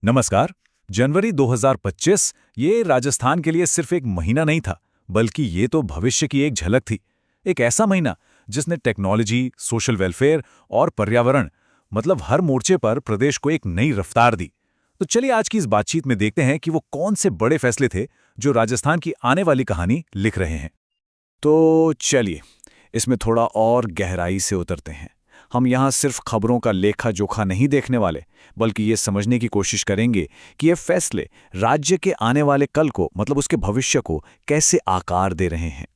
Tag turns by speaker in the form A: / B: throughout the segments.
A: नमस्कार। जनवरी 2025 ये राजस्थान के लिए सिर्फ एक महीना नहीं था, बल्कि ये तो भविष्य की एक झलक थी। एक ऐसा महीना जिसने टेक्नोलॉजी, सोशल वेलफेयर और पर्यावरण मतलब हर मोर्चे पर प्रदेश को एक नई रफ्तार दी। तो चलिए आज की इस बातचीत में देखते हैं कि वो कौन से बड़े फैसले थे जो राजस्थान की आने वाली कहानी लिख रहे हैं। तो चलिए इसमें थोड़ा और गहराई से उतरते हैं। हम यहाँ सिर्फ खबरों का लेखा जोखा नहीं देखने वाले, बल्कि ये समझने की कोशिश करेंगे कि ये फैसले राज्य के आने वाले कल को मतलब उसके भविष्य को कैसे आकार दे रहे हैं।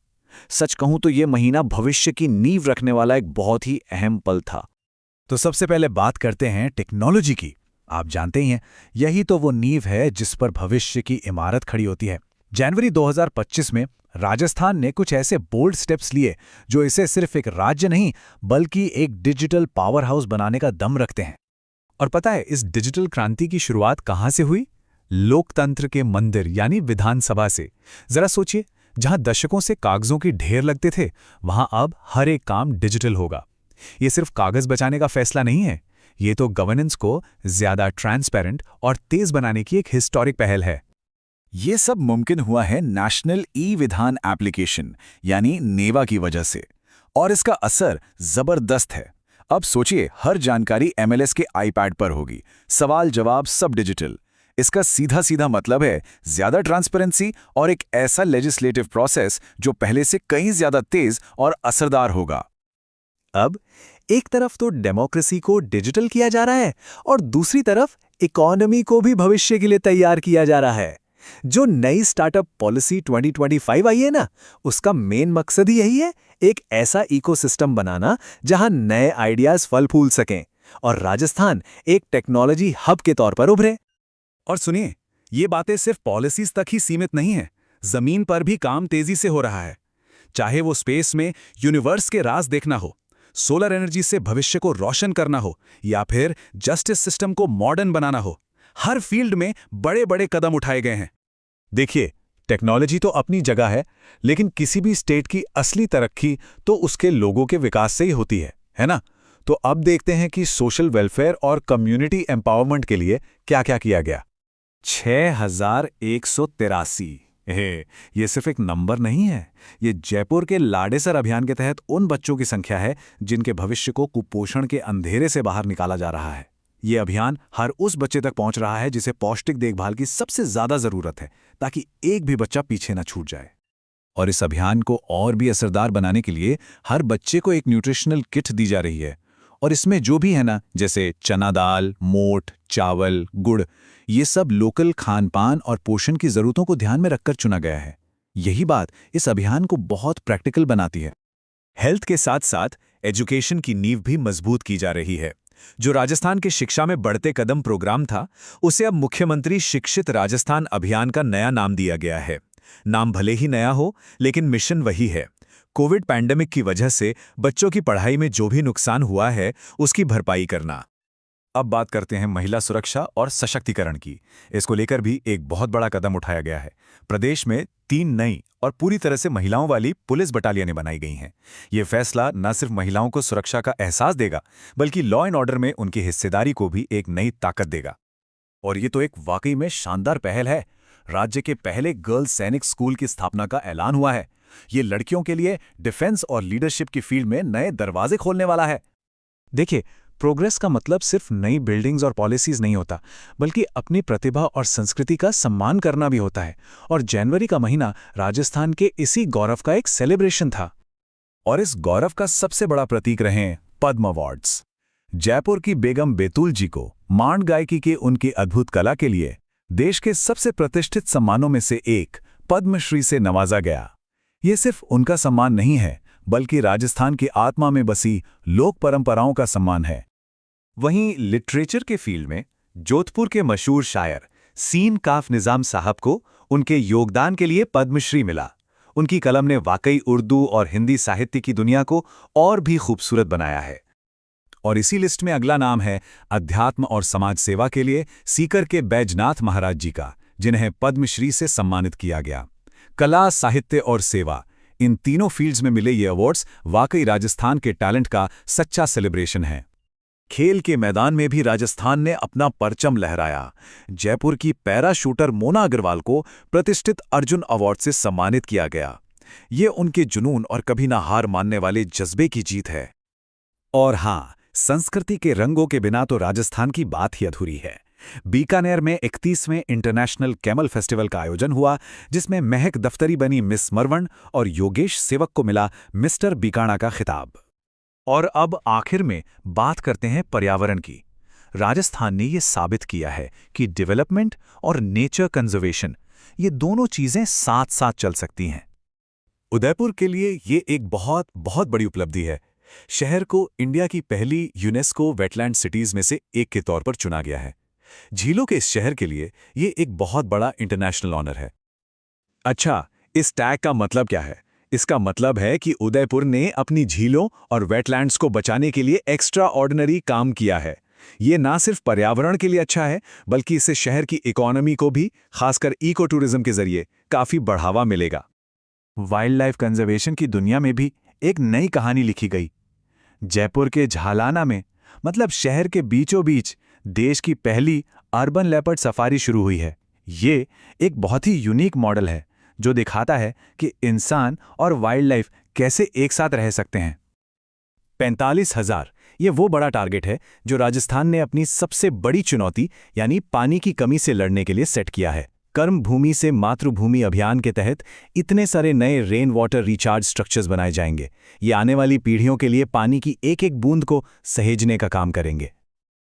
A: सच कहूं तो ये महीना भविष्य की नींव रखने वाला एक बहुत ही अहम पल था। तो सबसे पहले बात करते हैं टेक्नोलॉजी की। आप जानते ही हैं, यही तो वो नींव है जिस पर भविष्य की इमारत खड़ी होती है। जनवरी 2025 में राजस्थान ने कुछ ऐसे बोल्ड स्टेप्स लिए जो इसे सिर्फ एक राज्य नहीं बल्कि एक डिजिटल पावर हाउस बनाने का दम रखते हैं। और पता है इस डिजिटल क्रांति की शुरुआत कहां से हुई? लोकतंत्र के मंदिर यानी विधानसभा से। जरा सोचिए, जहां दशकों से कागजों की ढेर लगते थे, वहां अब हर एक काम डिजिटल होगा। ये सिर्फ कागज बचाने का फैसला नहीं है, ये तो गवर्नेंस को ज्यादा ट्रांसपेरेंट और तेज बनाने की एक हिस्टोरिक पहल है। ये सब मुमकिन हुआ है नेशनल ई विधान एप्लीकेशन यानी नेवा की वजह से, और इसका असर जबरदस्त है। अब सोचिए, हर जानकारी एमएलएस के आईपैड पर होगी, सवाल जवाब सब डिजिटल। इसका सीधा सीधा मतलब है ज्यादा ट्रांसपेरेंसी और एक ऐसा लेजिस्लेटिव प्रोसेस जो पहले से कहीं ज्यादा तेज और असरदार होगा। अब एक तरफ तो डेमोक्रेसी को डिजिटल किया जा रहा है और दूसरी तरफ इकोनॉमी को भी भविष्य के लिए तैयार किया जा रहा है। जो नई स्टार्टअप पॉलिसी 2025 आई है ना, उसका मेन मकसद ही यही है, एक ऐसा इकोसिस्टम बनाना जहां नए आइडियाज फल फूल सकें और राजस्थान एक टेक्नोलॉजी हब के तौर पर उभरे। और सुनिए, ये बातें सिर्फ पॉलिसीज तक ही सीमित नहीं है, जमीन पर भी काम तेजी से हो रहा है। चाहे वो स्पेस में यूनिवर्स के राज देखना हो, सोलर एनर्जी से भविष्य को रोशन करना हो, या फिर जस्टिस सिस्टम को मॉडर्न बनाना हो, हर फील्ड में बड़े बड़े कदम उठाए गए हैं। देखिए, टेक्नोलॉजी तो अपनी जगह है, लेकिन किसी भी स्टेट की असली तरक्की तो उसके लोगों के विकास से ही होती है ना? तो अब देखते हैं कि सोशल वेलफेयर और कम्युनिटी एम्पावरमेंट के लिए क्या-क्या किया गया। 6183। ये सिर्फ एक नंबर नहीं है, ये जयपुर के लाडेसर अभियान के तहत उन बच्चों की संख्या है जिनके भविष्य को कुपोषण के अंधेरे से बाहर निकाला जा रहा है। ये अभियान हर उस बच्चे तक पहुंच रहा है जिसे पौष्टिक देखभाल की सबसे ज्यादा जरूरत है, ताकि एक भी बच्चा पीछे न छूट जाए। और इस अभियान को और भी असरदार बनाने के लिए हर बच्चे को एक न्यूट्रिशनल किट दी जा रही है, और इसमें जो भी है ना, जैसे चना दाल, मोठ, चावल, गुड़, ये सब लोकल खान पान और पोषण की जरूरतों को ध्यान में रखकर चुना गया है। यही बात इस अभियान को बहुत प्रैक्टिकल बनाती है। हेल्थ के साथ साथ एजुकेशन की नींव भी मजबूत की जा रही है। जो राजस्थान के शिक्षा में बढ़ते कदम प्रोग्राम था, उसे अब मुख्यमंत्री शिक्षित राजस्थान अभियान का नया नाम दिया गया है। नाम भले ही नया हो, लेकिन मिशन वही है। कोविड पैंडेमिक की वजह से बच्चों की पढ़ाई में जो भी नुकसान हुआ है, उसकी भरपाई करना। अब बात करते हैं महिला सुरक्षा और सशक्तिकरण की। इसको लेकर भी एक बहुत बड़ा कदम उठाया गया है। प्रदेश में 3 नई और पूरी तरह से महिलाओं वाली पुलिस बटालियनें बनाई गई हैं। ये फैसला न सिर्फ महिलाओं को सुरक्षा का एहसास देगा, बल्कि लॉ एंड ऑर्डर में उनकी हिस्सेदारी को भी एक नई ताकत देगा। और ये तो एक वाकई में शानदार पहल है। राज्य के पहले गर्ल्स सैनिक स्कूल की स्थापना का ऐलान हुआ है। ये लड़कियों के लिए डिफेंस और लीडरशिप की फील्ड में नए दरवाजे खोलने वाला है। देखिए, प्रोग्रेस का मतलब सिर्फ नई बिल्डिंग्स और पॉलिसीज नहीं होता, बल्कि अपनी प्रतिभा और संस्कृति का सम्मान करना भी होता है। और जनवरी का महीना राजस्थान के इसी गौरव का एक सेलिब्रेशन था। और इस गौरव का सबसे बड़ा प्रतीक रहे पद्म अवार्ड्स। जयपुर की बेगम बेतुल जी को मांड गायकी के उनकी अद्भुत कला के लिए देश के सबसे प्रतिष्ठित सम्मानों में से एक पद्मश्री से नवाजा गया। ये सिर्फ उनका सम्मान नहीं है, बल्कि राजस्थान की आत्मा में बसी लोक परंपराओं का सम्मान है। वहीं लिटरेचर के फील्ड में जोधपुर के मशहूर शायर सीन काफ निजाम साहब को उनके योगदान के लिए पद्मश्री मिला। उनकी कलम ने वाकई उर्दू और हिंदी साहित्य की दुनिया को और भी खूबसूरत बनाया है। और इसी लिस्ट में अगला नाम है अध्यात्म और समाज सेवा के लिए सीकर के बैजनाथ महाराज जी का, जिन्हें पद्मश्री से सम्मानित किया गया। कला, साहित्य और सेवा, इन तीनों फील्ड्स में मिले ये अवार्ड्स वाकई राजस्थान के टैलेंट का सच्चा सेलिब्रेशन है। खेल के मैदान में भी राजस्थान ने अपना परचम लहराया। जयपुर की पैरा शूटर मोना अग्रवाल को प्रतिष्ठित अर्जुन अवार्ड से सम्मानित किया गया। ये उनके जुनून और कभी ना हार मानने वाले जज्बे की जीत है। और हाँ, संस्कृति के रंगों के बिना तो राजस्थान की बात ही अधूरी है। बीकानेर में 31वें इंटरनेशनल कैमल फेस्टिवल का आयोजन हुआ, जिसमें महक दफ्तरी बनी मिस मरवण और योगेश सेवक को मिला मिस्टर बीकाणा का खिताब। और अब आखिर में बात करते हैं पर्यावरण की। राजस्थान ने ये साबित किया है कि डेवलपमेंट और नेचर कंजर्वेशन, ये दोनों चीजें साथ साथ चल सकती हैं। उदयपुर के लिए ये एक बहुत बहुत बड़ी उपलब्धि है। शहर को इंडिया की पहली यूनेस्को वेटलैंड सिटीज में से एक के तौर पर चुना गया है। झीलों के इस शहर के लिए ये एक बहुत बड़ा इंटरनेशनल ऑनर है। अच्छा, इस टैग का मतलब क्या है? इसका मतलब है कि उदयपुर ने अपनी झीलों और वेटलैंड्स को बचाने के लिए एक्स्ट्रा ऑर्डिनरी काम किया है। ये ना सिर्फ पर्यावरण के लिए अच्छा है, बल्कि इससे शहर की इकोनॉमी को भी, खासकर इको टूरिज्म के जरिए, काफी बढ़ावा मिलेगा। वाइल्ड लाइफ कंजर्वेशन की दुनिया में भी एक नई कहानी लिखी गई। जयपुर के झालाना में, मतलब शहर के बीचों बीच, देश की पहली अर्बन लेपर्ड सफारी शुरू हुई है। ये एक बहुत ही यूनिक मॉडल है जो दिखाता है कि इंसान और वाइल्ड लाइफ कैसे एक साथ रह सकते हैं। 45,000, ये वो बड़ा टारगेट है जो राजस्थान ने अपनी सबसे बड़ी चुनौती यानी पानी की कमी से लड़ने के लिए सेट किया है। कर्म भूमि से मातृभूमि अभियान के तहत इतने सारे नए रेन वाटर रिचार्ज स्ट्रक्चर्स बनाए जाएंगे। ये आने वाली पीढ़ियों के लिए पानी की एक एक बूंद को सहेजने का काम करेंगे।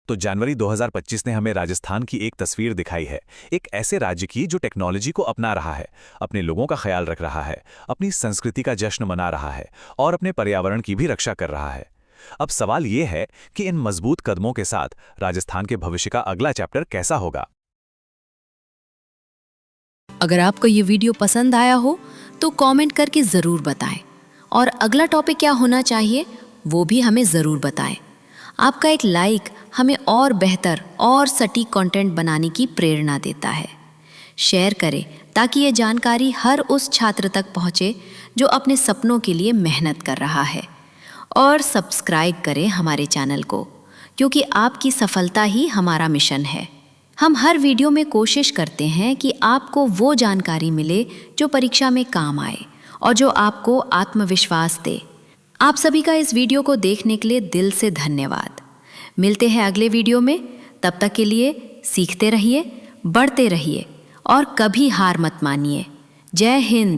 A: तो जनवरी 2025 ने हमें राजस्थान की एक तस्वीर दिखाई है, एक ऐसे राज्य की जो टेक्नोलॉजी को अपना रहा है, अपने लोगों का ख्याल रख रहा है, अपनी संस्कृति का जश्न मना रहा है और अपने पर्यावरण की भी रक्षा कर रहा है। अब सवाल ये है कि इन मजबूत कदमों के साथ राजस्थान के भविष्य का अगला चैप्टर कैसा होगा।
B: अगर आपको ये वीडियो पसंद आया हो तो कमेंट करके ज़रूर बताएं और अगला टॉपिक क्या होना चाहिए वो भी हमें ज़रूर बताएं। आपका एक लाइक हमें और बेहतर और सटीक कंटेंट बनाने की प्रेरणा देता है। शेयर करें ताकि ये जानकारी हर उस छात्र तक पहुँचे जो अपने सपनों के लिए मेहनत कर रहा है। और सब्सक्राइब करें हमारे चैनल को, क्योंकि आपकी सफलता ही हमारा मिशन है। हम हर वीडियो में कोशिश करते हैं कि आपको वो जानकारी मिले जो परीक्षा में काम आए और जो आपको आत्मविश्वास दे। आप सभी का इस वीडियो को देखने के लिए दिल से धन्यवाद। मिलते हैं अगले वीडियो में। तब तक के लिए सीखते रहिए, बढ़ते रहिए और कभी हार मत मानिए। जय हिंद।